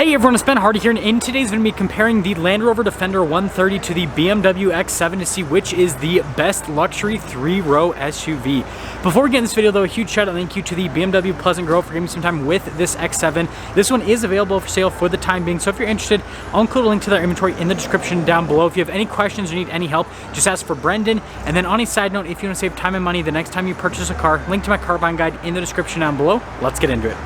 Hey everyone, it's Ben Hardy here, and in today's video, I'm going to be comparing the Land Rover Defender 130 to the BMW X7 to see which is the best luxury three-row SUV. Before we get in this video though, a huge shout out and thank you to the BMW Pleasant Grove for giving me some time with this X7. This one is available for sale for the time being, so if you're interested, I'll include a link to their inventory in the description down below. If you have any questions or need any help, just ask for Brendan. And then on a side note, if you want to save time and money the next time you purchase a car, link to my car buying guide in the description down below. Let's get into it.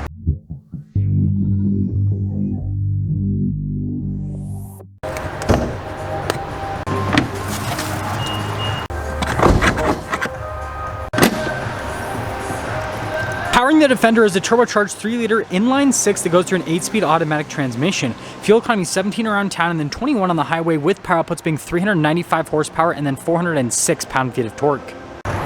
Powering the Defender is a turbocharged 3-liter inline-6 that goes through an 8-speed automatic transmission. Fuel economy 17 around town and then 21 on the highway, with power outputs being 395 horsepower and then 406 pound-feet of torque.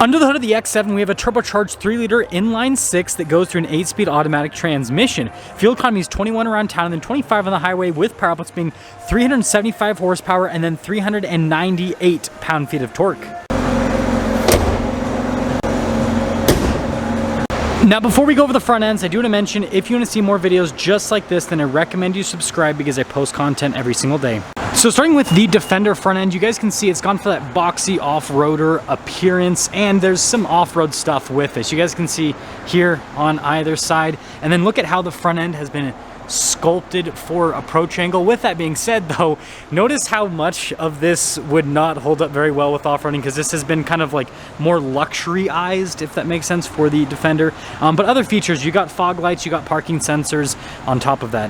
Under the hood of the X7, we have a turbocharged 3-liter inline-6 that goes through an 8-speed automatic transmission. Fuel economy is 21 around town and then 25 on the highway, with power outputs being 375 horsepower and then 398 pound-feet of torque. Now, before we go over the front ends, I do want to mention, if you want to see more videos just like this, then I recommend you subscribe because I post content every single day. So starting with the Defender front end, you guys can see it's gone for that boxy off-roader appearance, and there's some off-road stuff with this. You guys can see here on either side, and then look at how the front end has been sculpted for approach angle. With that being said though, notice how much of this would not hold up very well with off-roading, because this has been kind of like more luxuryized, if that makes sense, for the Defender. But other features, you got fog lights, you got parking sensors on top of that.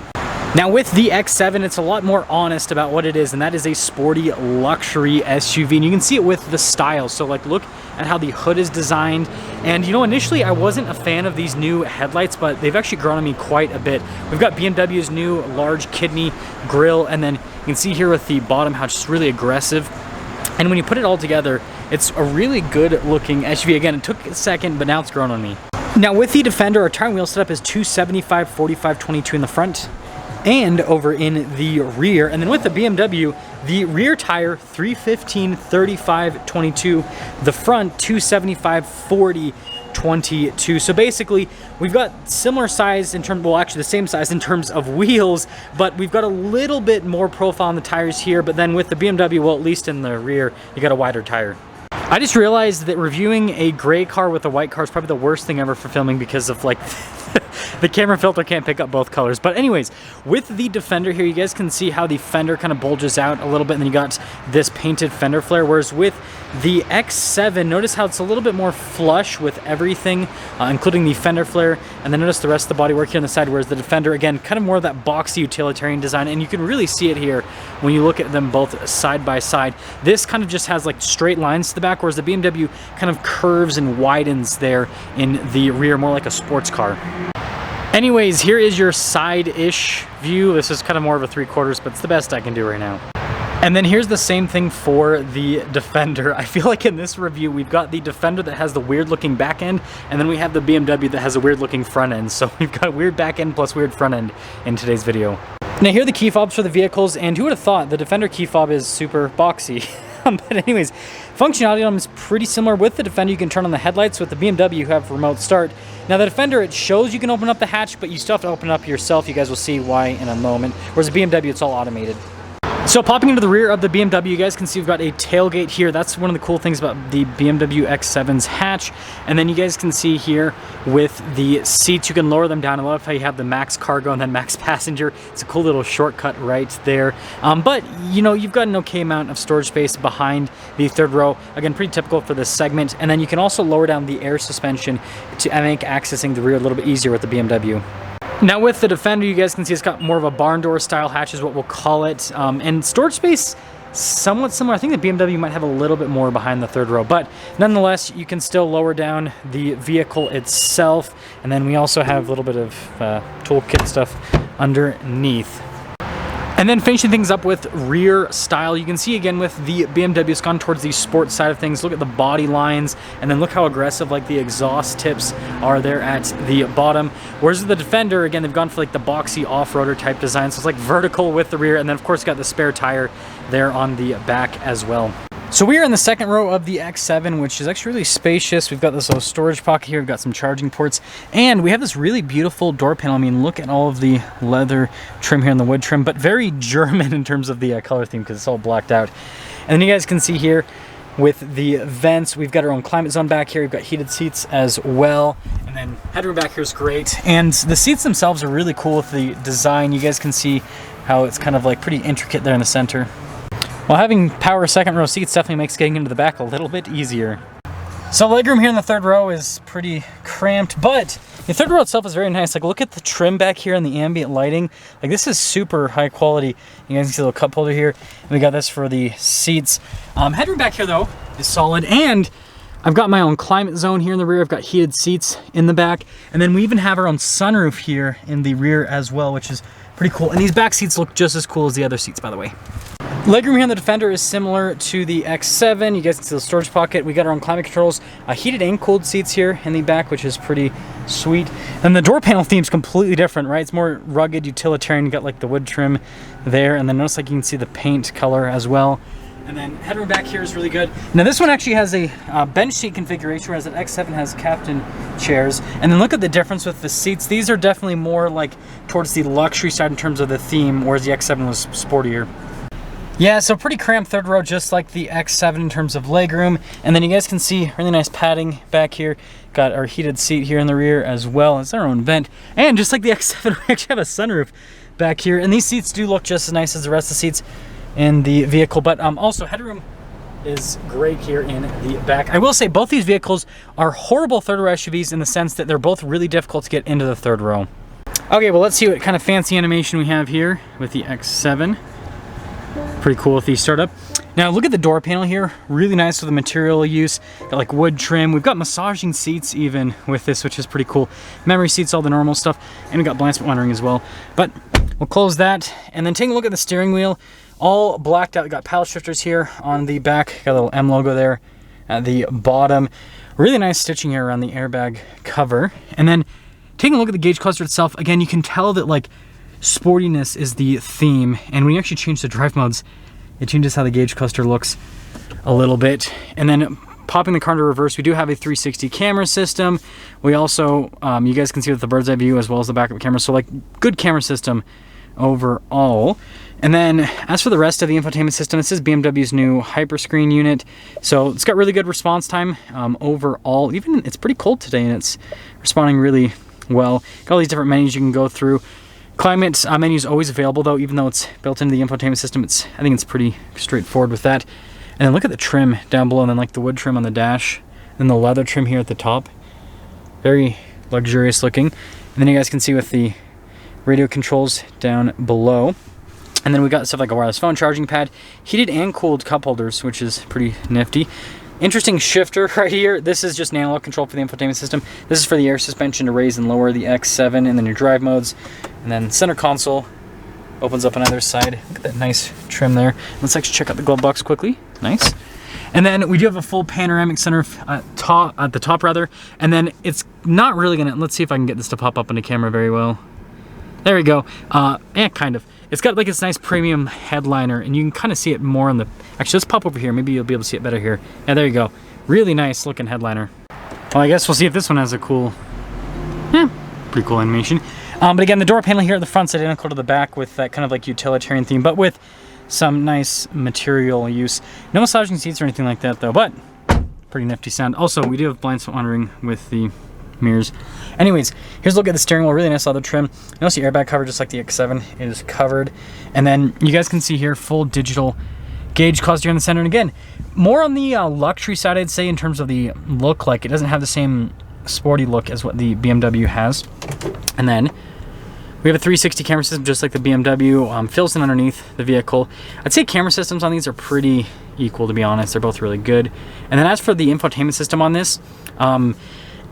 Now with the X7, it's a lot more honest about what it is, and that is a sporty luxury SUV, and you can see it with the style. So like, look at how the hood is designed. And you know, initially I wasn't a fan of these new headlights, but they've actually grown on me quite a bit. We've got BMW's new large kidney grille, and then you can see here with the bottom how it's just really aggressive. And when you put it all together, it's a really good looking SUV. Again, it took a second, but now it's grown on me. Now with the Defender, our tire and wheel setup is 275, 45, 22 in the front and over in the rear. And then with the BMW, the rear tire 315, 35, 22, the front 275, 40, 22. So basically we've got similar size in terms, well actually the same size in terms of wheels, but we've got a little bit more profile on the tires here. But then with the BMW, well, at least in the rear, you got a wider tire. I just realized that reviewing a gray car with a white car is probably the worst thing ever for filming, because of like the camera filter can't pick up both colors. But anyways, with the Defender here, you guys can see how the fender kind of bulges out a little bit, and then you got this painted fender flare, whereas with the X7, notice how it's a little bit more flush with everything, including the fender flare, and then notice the rest of the bodywork here on the side, whereas the Defender, again, kind of more of that boxy utilitarian design, and you can really see it here when you look at them both side by side. This kind of just has like straight lines to the back, whereas the BMW kind of curves and widens there in the rear, more like a sports car. Anyways, here is your side-ish view. This is kind of more of a 3/4, but it's the best I can do right now. And then here's the same thing for the Defender. I feel like in this review, we've got the Defender that has the weird looking back end, and then we have the BMW that has a weird looking front end. So we've got weird back end plus weird front end in today's video. Now here are the key fobs for the vehicles, and who would have thought the Defender key fob is super boxy? But anyways, functionality on them is pretty similar. With the Defender, you can turn on the headlights. With the BMW, you have remote start. Now the Defender, it shows you can open up the hatch, but you still have to open it up yourself. You guys will see why in a moment. Whereas the BMW, it's all automated. So popping into the rear of the BMW, you guys can see we've got a tailgate here. That's one of the cool things about the BMW X7's hatch. And then you guys can see here with the seats, you can lower them down. I love how you have the max cargo and then max passenger. It's a cool little shortcut right there. But you know, you've got an okay amount of storage space behind the third row. Again, pretty typical for this segment. And then you can also lower down the air suspension to make accessing the rear a little bit easier with the BMW. Now with the Defender, you guys can see it's got more of a barn door style hatch is what we'll call it. And storage space, somewhat similar. I think the BMW might have a little bit more behind the third row, but nonetheless, you can still lower down the vehicle itself. And then we also have a little bit of toolkit stuff underneath. And then finishing things up with rear style, you can see again with the BMW, it's gone towards the sports side of things. Look at the body lines, and then look how aggressive like the exhaust tips are there at the bottom. Whereas the Defender, again, they've gone for like the boxy off-roader type design. So it's like vertical with the rear, and then of course got the spare tire there on the back as well. So we are in the second row of the X7, which is actually really spacious. We've got this little storage pocket here, we've got some charging ports, and we have this really beautiful door panel. I mean, look at all of the leather trim here and the wood trim, but very German in terms of the color theme because it's all blacked out. And then you guys can see here with the vents, we've got our own climate zone back here. We've got heated seats as well. And then headroom back here is great. And the seats themselves are really cool with the design. You guys can see how it's kind of like pretty intricate there in the center. While having power second row seats definitely makes getting into the back a little bit easier. So legroom here in the third row is pretty cramped, but the third row itself is very nice. Like, look at the trim back here and the ambient lighting. Like, this is super high quality. You guys can see a little cup holder here. And we got this for the seats. Headroom back here though is solid, and I've got my own climate zone here in the rear. I've got heated seats in the back, and then we even have our own sunroof here in the rear as well, which is pretty cool. And these back seats look just as cool as the other seats, by the way. Legroom here in the Defender is similar to the X7. You guys can see the storage pocket. We got our own climate controls, heated and cooled seats here in the back, which is pretty sweet. And the door panel theme is completely different, right? It's more rugged, utilitarian. You got like the wood trim there, and then notice like you can see the paint color as well. And then headroom back here is really good. Now this one actually has a bench seat configuration, whereas that X7 has captain chairs. And then look at the difference with the seats. These are definitely more like towards the luxury side in terms of the theme, whereas the X7 was sportier. Yeah, so pretty cramped third row, just like the X7 in terms of legroom. And then you guys can see really nice padding back here. Got our heated seat here in the rear as well. It's our own vent. And just like the X7, we actually have a sunroof back here. And these seats do look just as nice as the rest of the seats in the vehicle. But also headroom is great here in the back. I will say both these vehicles are horrible third row SUVs in the sense that they're both really difficult to get into the third row. Okay, well, let's see what kind of fancy animation we have here with the X7. Pretty cool with the startup. Now look at the door panel here, really nice with the material use. Got like wood trim. We've got massaging seats even with this, which is pretty cool. Memory seats, all the normal stuff, and we got blind spot monitoring as well. But we'll close that and then take a look at the steering wheel. All blacked out. We got paddle shifters here on the back. Got a little M logo there at the bottom. Really nice stitching here around the airbag cover. And then taking a look at the gauge cluster itself, again, you can tell that like sportiness is the theme, and when you actually change the drive modes, it changes how the gauge cluster looks a little bit. And then popping the car into reverse, we do have a 360 camera system. We also, you guys can see with the bird's eye view as well as the backup camera, so like good camera system overall. And then as for the rest of the infotainment system, this is BMW's new Hyperscreen unit, so it's got really good response time overall. Even it's pretty cold today and it's responding really well. Got all these different menus you can go through. Climate menu is always available though, even though it's built into the infotainment system. I think it's pretty straightforward with that. And then look at the trim down below, and then like the wood trim on the dash, and the leather trim here at the top. Very luxurious looking. And then you guys can see with the radio controls down below. And then we got stuff like a wireless phone charging pad, heated and cooled cup holders, which is pretty nifty. Interesting shifter right here. This is just an analog control for the infotainment system. This is for the air suspension to raise and lower the X7, and then your drive modes. And then center console opens up on either side. Look at that nice trim there. Let's actually check out the glove box quickly. Nice. And then we do have a full panoramic center at the top rather. And then it's not really gonna, let's see if I can get this to pop up on the camera very well. There we go. Yeah, kind of. It's got like this nice premium headliner, and you can kind of see it more on the, actually let's pop over here, maybe you'll be able to see it better here. Yeah, there you go. Really nice looking headliner. Well, I guess we'll see if this one has a cool, pretty cool animation. But again, the door panel here at the front is identical to the back with that kind of like utilitarian theme, but with some nice material use. No massaging seats or anything like that though, but pretty nifty sound. Also, we do have blind spot monitoring with the mirrors. Anyways, here's a look at the steering wheel. Really nice leather trim. Notice the airbag cover, just like the X7 is covered. And then you guys can see here full digital gauge cluster in the center. And again, more on the luxury side, I'd say, in terms of the look. Like, it doesn't have the same sporty look as what the BMW has. And then we have a 360 camera system, just like the BMW. Fills in underneath the vehicle. I'd say camera systems on these are pretty equal, to be honest. They're both really good. And then as for the infotainment system on this,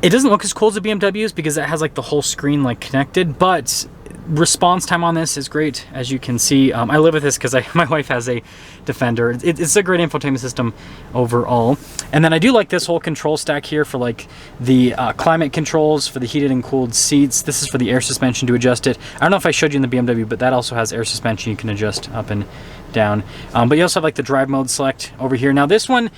it doesn't look as cool as the BMW's because it has like the whole screen like connected, but response time on this is great, as you can see. I live with this because my wife has a Defender. It's a great infotainment system overall. And then I do like this whole control stack here for like the climate controls, for the heated and cooled seats. This is for the air suspension to adjust it. I don't know if I showed you in the BMW, but that also has air suspension you can adjust up and down. But you also have like the drive mode select over here. Now this one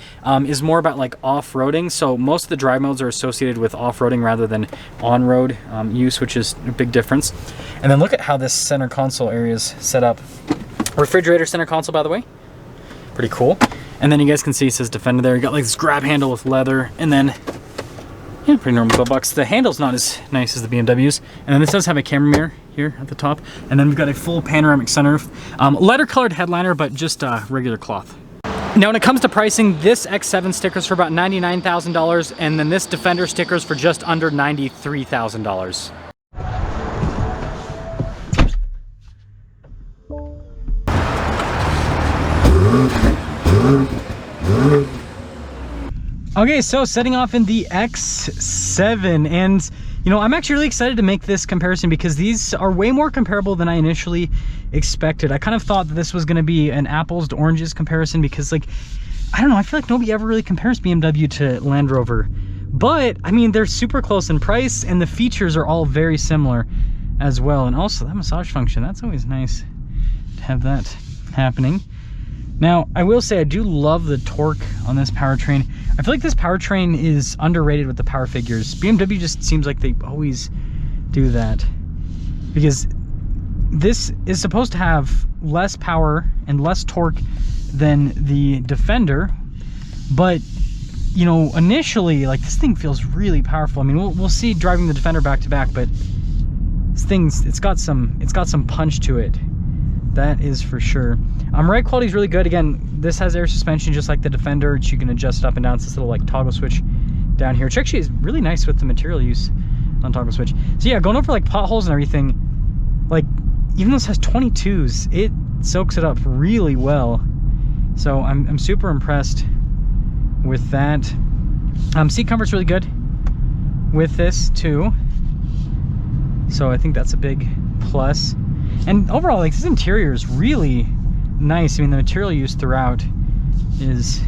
is more about like off-roading. So most of the drive modes are associated with off-roading rather than on-road use, which is a big difference. And then look at how this center console area is set up. Refrigerator center console, by the way. Pretty cool. And then you guys can see it says Defender there. You got like this grab handle with leather, and then yeah, pretty normal glove box. The handle's not as nice as the BMWs. And then this does have a camera mirror here at the top. And then we've got a full panoramic sunroof. Lighter colored headliner, but just regular cloth. Now when it comes to pricing, this X7 stickers for about $99,000, and then this Defender stickers for just under $93,000. Okay, so setting off in the X7, and you know, I'm actually really excited to make this comparison because these are way more comparable than I initially expected. I kind of thought that this was going to be an apples to oranges comparison because, like, I don't know, I feel like nobody ever really compares BMW to Land Rover. But, I mean, they're super close in price, and the features are all very similar as well. And also, that massage function, that's always nice to have that happening. Now, I will say I do love the torque on this powertrain. I feel like this powertrain is underrated with the power figures. BMW just seems like they always do that, because this is supposed to have less power and less torque than the Defender, but you know, initially, like, this thing feels really powerful. I mean, we'll see driving the Defender back to back, but this thing's, it's got some punch to it. That is for sure. Ride quality is really good. Again, this has air suspension just like the Defender, which you can adjust up and down. It's this little like toggle switch down here, which actually is really nice with the material use on toggle switch. So yeah, going over like potholes and everything, like, even though this has 22s, it soaks it up really well. So I'm super impressed with that. Seat comfort's really good with this too. So I think that's a big plus. And overall, like, this interior is really nice. I mean, the material used throughout is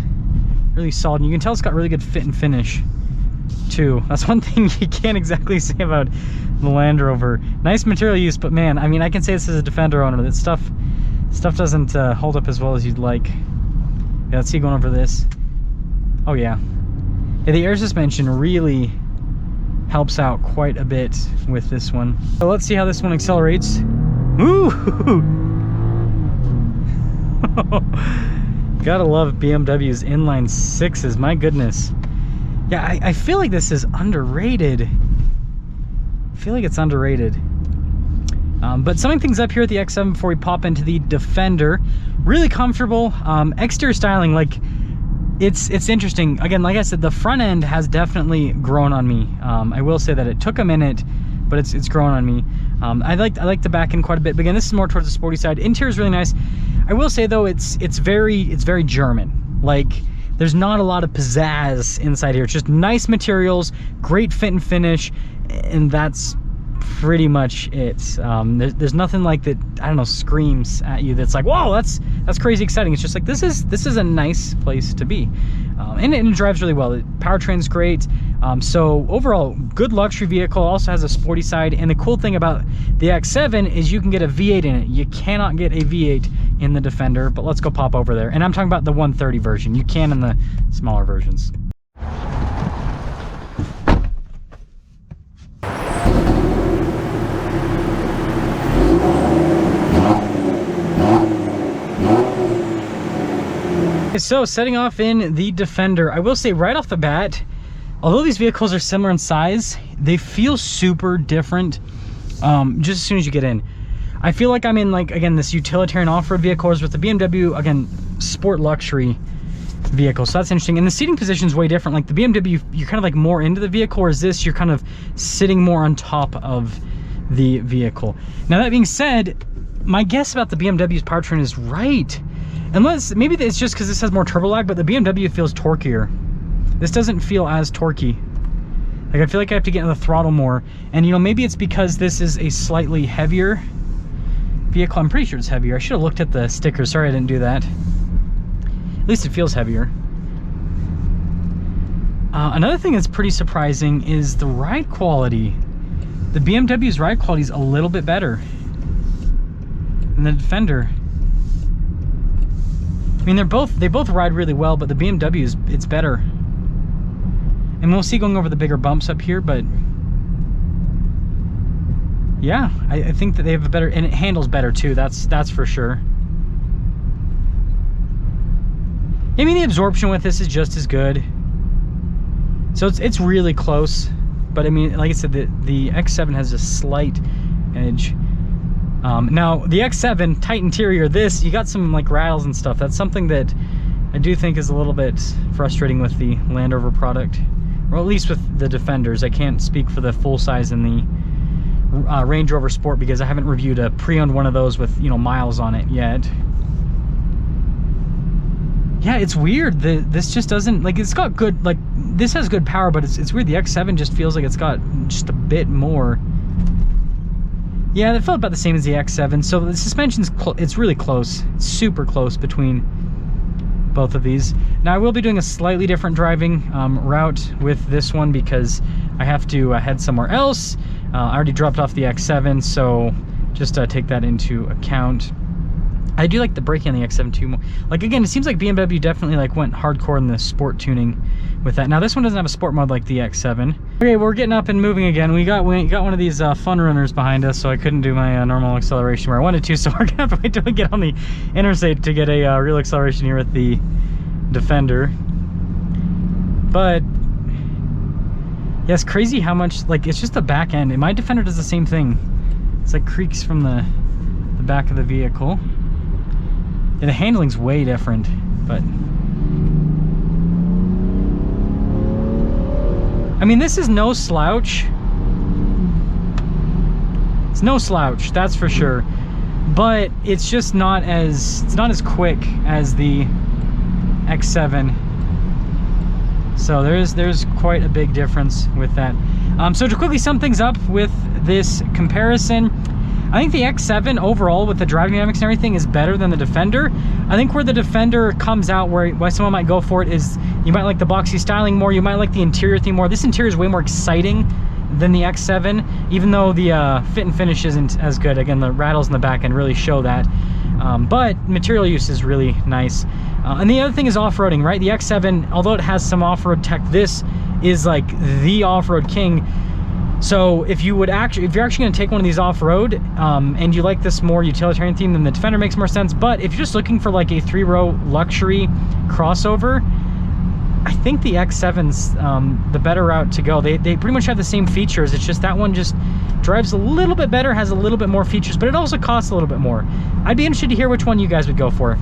really solid. And you can tell it's got really good fit and finish too. That's one thing you can't exactly say about the Land Rover. Nice material use, but man, I mean, I can say this as a Defender owner, that stuff doesn't hold up as well as you'd like. Yeah, let's see, going over this. Oh yeah. Yeah, the air suspension really helps out quite a bit with this one. So let's see how this one accelerates. Ooh! Gotta love BMW's inline sixes, my goodness. Yeah, I feel like this is underrated. I feel like it's underrated. But summing things up here at the X7 before we pop into the Defender, really comfortable. Exterior styling, like, it's interesting. Again, like I said, the front end has definitely grown on me. I will say that it took a minute, but it's grown on me. I like the back end quite a bit, but again, this is more towards the sporty side. Interior is really nice. I will say though, it's very German. Like, there's not a lot of pizzazz inside here. It's just nice materials, great fit and finish, and that's pretty much it. There's nothing like that, I don't know, screams at you that's like, whoa, that's crazy exciting. It's just like, this is a nice place to be. And it drives really well. The powertrain's great. So overall, good luxury vehicle. Also has a sporty side. And the cool thing about the X7 is you can get a V8 in it. You cannot get a V8 in the Defender, but let's go pop over there. And I'm talking about the 130 version. You can in the smaller versions. So setting off in the Defender, I will say right off the bat, although these vehicles are similar in size, they feel super different just as soon as you get in. I feel like I'm in, like, again, this utilitarian off-road vehicles with the BMW, again, sport luxury vehicle. So that's interesting. And the seating position is way different. Like the BMW, you're kind of like more into the vehicle, whereas this, you're kind of sitting more on top of the vehicle. Now that being said, my guess about the BMW's powertrain is right. Unless, maybe it's just because this has more turbo lag, but the BMW feels torquier. This doesn't feel as torquey. Like, I feel like I have to get into the throttle more. And, you know, maybe it's because this is a slightly heavier vehicle. I'm pretty sure it's heavier. I should have looked at the stickers. Sorry I didn't do that. At least it feels heavier. Another thing that's pretty surprising is the ride quality. The BMW's ride quality is a little bit better than the Defender. I mean, they both ride really well, but the BMW it's better. And we'll see going over the bigger bumps up here, but yeah, I think that they have a better, and it handles better too. That's for sure. I mean, the absorption with this is just as good. So it's really close. But I mean, like I said, the X7 has a slight edge. Now the X7 tight interior, this you got some like rattles and stuff. That's something that I do think is a little bit frustrating with the Land Rover product, or at least with the Defenders. I can't speak for the full size and the Range Rover Sport because I haven't reviewed a pre-owned one of those with, you know, miles on it yet. Yeah, it's weird. This just doesn't, like, it's got good, like, this has good power, but it's weird. The X7 just feels like it's got just a bit more. Yeah, they felt about the same as the X7. So the suspension's, it's really close. It's super close between both of these. Now I will be doing a slightly different driving route with this one because I have to head somewhere else. I already dropped off the X7, so just take that into account. I do like the braking on the X7 too. Like, again, it seems like BMW definitely like went hardcore in the sport tuning with that. Now this one doesn't have a sport mode like the X7. Okay, we're getting up and moving again. We got one of these fun runners behind us, so I couldn't do my normal acceleration where I wanted to. So we're gonna have to wait till we get on the interstate to get a real acceleration here with the Defender. But yeah, it's crazy how much, like, it's just the back end. And my Defender does the same thing. It's like creaks from the back of the vehicle. Yeah, the handling's way different, but I mean, this is no slouch. It's no slouch, that's for sure. But it's just not as quick as the X7. So there's quite a big difference with that. So to quickly sum things up with this comparison, I think the X7 overall with the driving dynamics and everything is better than the Defender. I think where the Defender comes out, why someone might go for it, is you might like the boxy styling more, you might like the interior theme more. This interior is way more exciting than the X7, even though the fit and finish isn't as good. Again, the rattles in the back end really show that. But material use is really nice. And the other thing is off-roading, right? The X7, although it has some off-road tech, this is like the off-road king. So if you're actually going to take one of these off-road and you like this more utilitarian theme, then the Defender makes more sense. But if you're just looking for like a 3-row luxury crossover, I think the X7's the better route to go. They pretty much have the same features. It's just that one just drives a little bit better, has a little bit more features, but it also costs a little bit more. I'd be interested to hear which one you guys would go for.